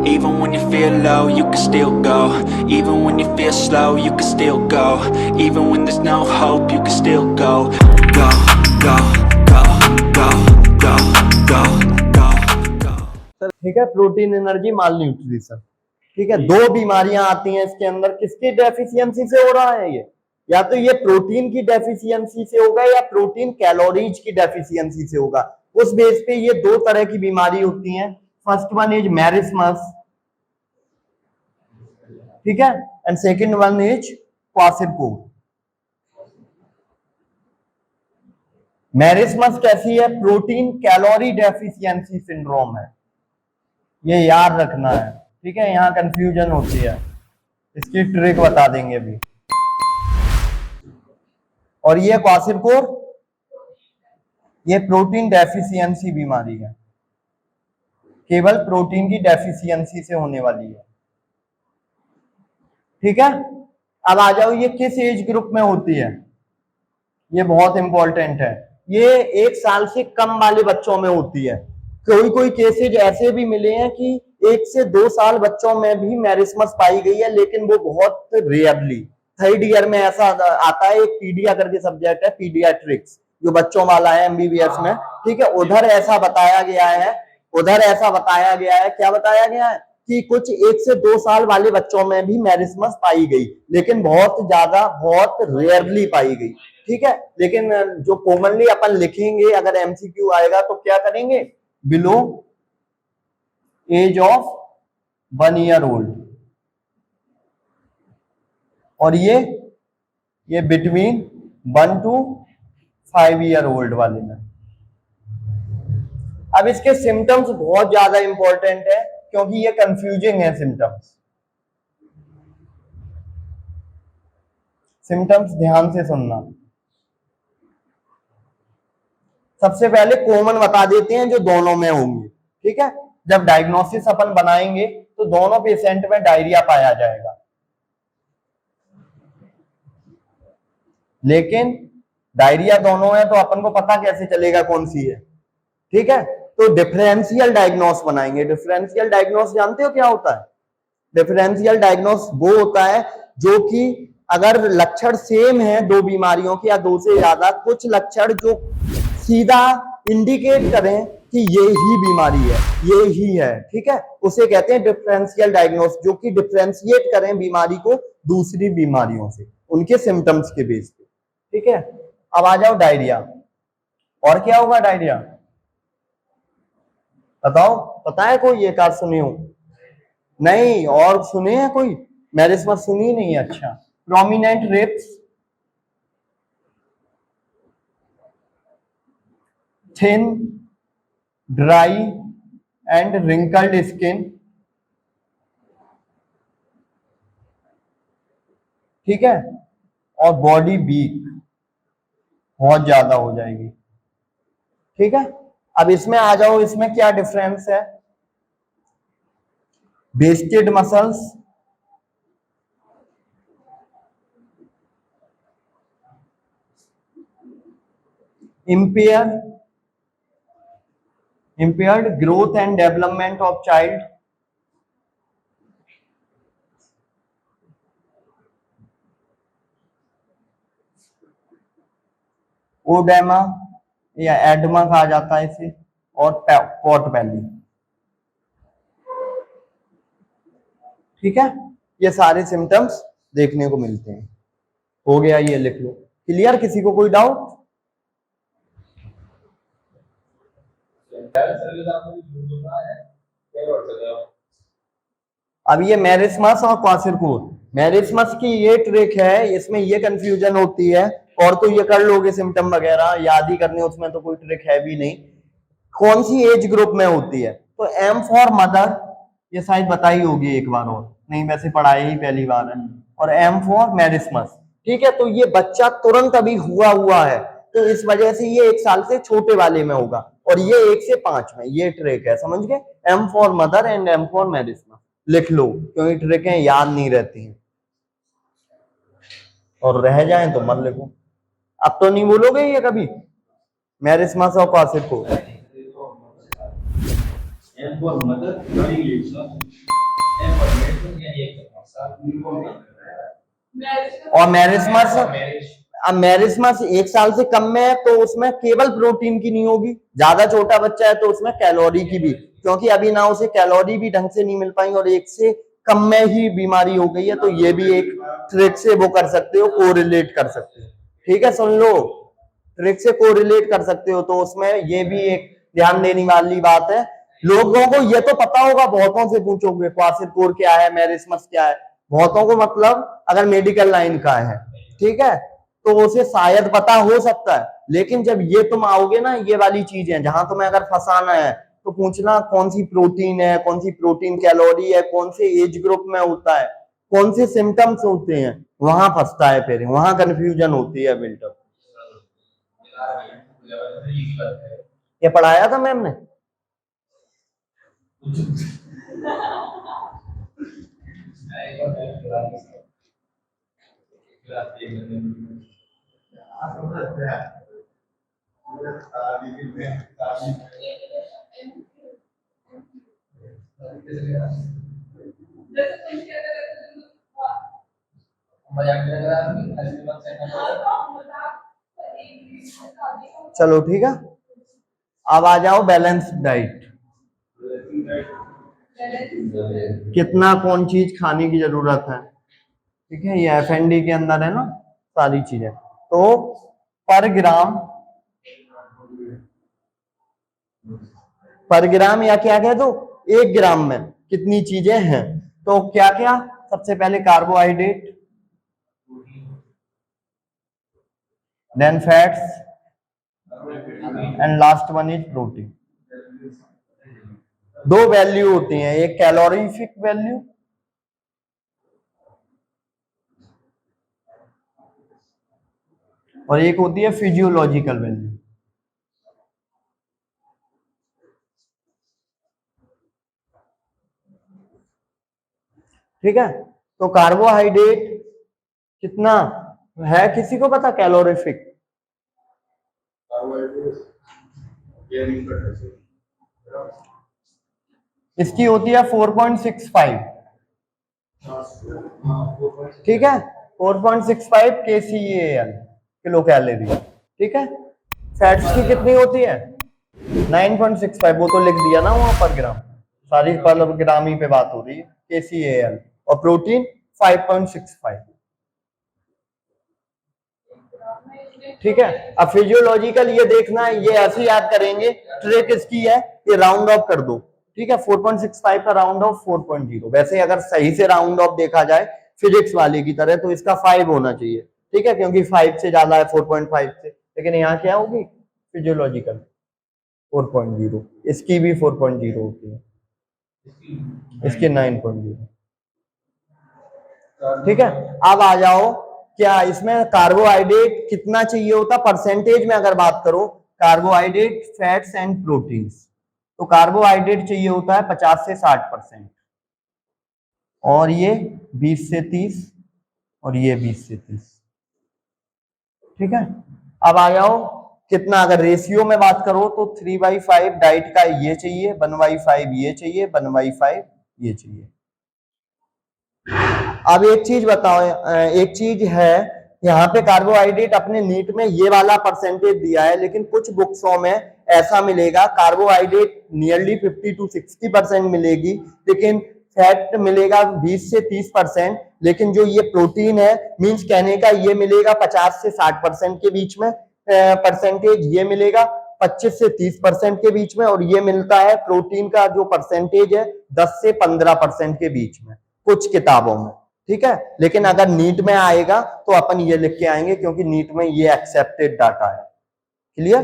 Even when you feel low, you can still go. Even when you feel slow, you can still go. Even when there's no hope, you can still go. Go, go, go, go, go, go, go, go. ठीक है, protein energy माल nutrition. ठीक है, दो बीमारियां आती हैं इसके अंदर, किसकी डेफिशिएंसी से हो रहा है ये? या तो ये प्रोटीन की डेफिशिएंसी से होगा या प्रोटीन कैलोरीज की डेफिशिएंसी से होगा। उस बेस पे ये दो तरह की बीमारी होती हैं। फर्स्ट वन इज मैरिस्मस, ठीक है, एंड सेकंड वन इज क्वासिरकोफ। मैरिस्मस कैसी है? प्रोटीन कैलोरी डेफिशिएंसी सिंड्रोम है, ये याद रखना है। ठीक है, यहां कंफ्यूजन होती है, इसकी ट्रिक बता देंगे अभी। और ये क्वासिरकोफ, ये प्रोटीन डेफिशिएंसी बीमारी है, केवल प्रोटीन की डेफिशिएंसी से होने वाली है। ठीक है, अब आ जाओ, ये किस एज ग्रुप में होती है? ये बहुत इंपॉर्टेंट है, ये 1 साल से कम वाले बच्चों में होती है। कोई कोई केसेज ऐसे भी मिले हैं कि 1 से 2 साल बच्चों में भी मैरिस्मस पाई गई है, लेकिन वो बहुत रेयरली। 3rd ईयर में ऐसा आता है, एक पीडिया करके सब्जेक्ट है, पीडियाट्रिक्स, जो बच्चों वाला है एमबीबीएस में। ठीक है, उधर ऐसा बताया गया है, क्या बताया गया है कि कुछ 1 से 2 साल वाले बच्चों में भी मैरिस्मस पाई गई, लेकिन बहुत रेयरली पाई गई। ठीक है, लेकिन जो कॉमनली अपन लिखेंगे, अगर एमसीक्यू आएगा तो क्या करेंगे? Below age of 1 year old, और ये बिटवीन 1 to 5 ईयर ओल्ड वाले में। अब इसके सिम्टम्स बहुत ज्यादा इंपॉर्टेंट है, क्योंकि ये कंफ्यूजिंग है सिम्टम्स ध्यान से सुनना। सबसे पहले कॉमन बता देते हैं जो दोनों में होंगे। ठीक है, जब डायग्नोसिस अपन बनाएंगे तो दोनों पेशेंट में डायरिया पाया जाएगा, लेकिन डायरिया दोनों है तो अपन को पता कैसे चलेगा कौन सी है? ठीक है, तो डिफरेंशियल डायग्नोस बनाएंगे। डिफरेंशियल डायग्नोस जानते हो क्या होता है? डिफरेंशियल डायग्नोस वो होता है जो कि अगर लक्षण सेम है दो बीमारियों के या दो से ज्यादा, कुछ लक्षण जो सीधा इंडिकेट करें कि ये ही बीमारी है, ये ही है। ठीक है, उसे कहते हैं डिफरेंशियल डायग्नोस, जो कि डिफरेंशिएट करें बीमारी को दूसरी बीमारियों से उनके सिम्टम्स के बेस पे। ठीक है, अब आ जाओ डायरिया। और क्या होगा डायरिया? बताओ, पता है कोई? एक आध सुने हो? नहीं, और सुने हैं कोई? मैरिस्मस सुनी नहीं? अच्छा, prominent ribs, thin, dry and wrinkled skin. ठीक है, और बॉडी वीक बहुत ज्यादा हो जाएगी। ठीक है, अब इसमें आ जाओ, इसमें क्या डिफरेंस है? Wasted muscles, impaired growth and development of child, oedema या एडमा कहा जाता है इसे, और पॉट बेली। ठीक है, ये सारे सिम्टम्स देखने को मिलते हैं। हो गया, ये लिख लो। क्लियर? किसी को कोई डाउट? अब ये मैरिस्मस और क्वासिरकोफ, मैरिस्मस की ये ट्रिक है, इसमें ये कंफ्यूजन होती है, और तो ये कर लोगे सिम्टम वगैरह याद ही करने, उसमें तो कोई ट्रिक है भी नहीं। कौन सी एज ग्रुप में होती है? तो एम फॉर मदर, ये शायद बताई होगी एक बार, और नहीं वैसे पढ़ाई ही पहली बार है। और एम फॉर मैरिस्मस। ठीक है, तो ये बच्चा तुरंत अभी हुआ है, तो इस वजह से ये 1 साल से छोटे वाले में होगा, और ये 1 से 5 में। ये ट्रिक है, समझ गए? M for mother and M for marasmus लिख लो, क्योंकि ट्रिकें याद नहीं रहती हैं, और रह जाएं तो मत लिखो। अब तो नहीं बोलोगे ये कभी मैरिस्मस और क्वासिरकोफ? और मेरिस्मस, अब मेरिस्मस 1 साल से कम में है तो उसमें केवल प्रोटीन की नहीं होगी, ज्यादा छोटा बच्चा है तो उसमें कैलोरी की भी, क्योंकि अभी ना उसे कैलोरी भी ढंग से नहीं मिल पाई और 1 से कम में ही बीमारी हो गई है, तो ये भी एक ट्रिक से वो कर सकते हो, कोरिलेट कर सकते हो। ठीक है, सुन लो, ट्रिक से कोरिलेट कर सकते हो, तो उसमें ये भी एक ध्यान देने वाली बात है। लोगों को ये तो पता होगा, बहुतों से पूछोगे क्वासिरकोर क्या है, मेरिस्मस क्या है, बहुतों को मतलब अगर मेडिकल लाइन का है, ठीक है, तो उसे शायद पता हो सकता है, लेकिन जब ये तुम आओगे ना, ये वाली चीज है जहां तुम्हें अगर फंसाना है तो पूछना कौन सी प्रोटीन है, कौन सी प्रोटीन कैलोरी है, कौन से एज ग्रुप में होता है, कौन से सिम्टम्स होते हैं, वहां फंसता है, फिर वहां कंफ्यूजन होती है बिल्टअप। ये पढ़ाया था मैम ने? चलो ठीक है, अब आ जाओ बैलेंस डाइट। कितना कौन चीज खाने की जरूरत है, ठीक है, ये एफएनडी के अंदर है ना सारी चीजें। तो पर ग्राम या क्या कह दो 1 ग्राम में कितनी चीजें हैं, तो क्या क्या, सबसे पहले carbohydrate, then fats and last one is protein. 2 value होती हैं, एक कैलोरीफिक वैल्यू और एक होती है फिजियोलॉजिकल वैल्यू। ठीक है, तो कार्बोहाइड्रेट कितना है, किसी को पता कैलोरीफिक? इसकी होती है 4.65, ठीक है, 4.65 kcal किलो कैलोरी, ठीक है। फैट्स की कितनी होती है 9.65, वो तो लिख दिया ना वहां पर ग्राम, सारी पर ग्राम ही पे बात हो रही है, kcal, और प्रोटीन 5.65, ठीक है। अब फिजियोलॉजिकल ये देखना है, ये ऐसे याद करेंगे, ट्रिक इसकी है कि राउंड ऑफ कर दो, ठीक है, 4.65 का राउंड ऑफ 4.0, वैसे अगर सही से राउंड ऑफ देखा जाए फिजिक्स वाले की तरह तो इसका 5 होना चाहिए, ठीक है, क्योंकि 5 से ज्यादा है 4.5 से, लेकिन यहाँ क्या होगी फिजियोलॉजिकल 4.0, इसकी भी 4.0 होती है, इसकी 9.0, ठीक है। अब आ जाओ, क्या इसमें कार्बोहाइड्रेट कितना चाहिए होता, परसेंटेज में अगर बात करो, कार्बोहाइड्रेट फैट्स एंड प्रोटीन्स, तो कार्बोहाइड्रेट चाहिए होता है 50 से 60%, और ये 20 से 30, और ये 20 से 30, ठीक है। अब आ जाओ, कितना अगर रेशियो में बात करो तो 3/5 डाइट का ये चाहिए, 1/5 ये चाहिए, 1/5 ये चाहिए। अब एक चीज बताओ, एक चीज है यहाँ पे कार्बोहाइड्रेट अपने नीट में ये वाला परसेंटेज दिया है, लेकिन कुछ बुक्सों में ऐसा मिलेगा कार्बोहाइड्रेट नियरली 50 to 60% मिलेगी, लेकिन फैट मिलेगा 20 से 30%, लेकिन जो ये प्रोटीन है मींस कहने का ये मिलेगा 50 से 60% के बीच में परसेंटेज, ये मिलेगा 25 से 30% के बीच में, और ये मिलता है प्रोटीन का जो परसेंटेज है 10 से 15% के बीच में कुछ किताबों में, ठीक है। लेकिन अगर नीट में आएगा तो अपन ये लिख के आएंगे, क्योंकि नीट में ये एक्सेप्टेड डाटा है, क्लियर।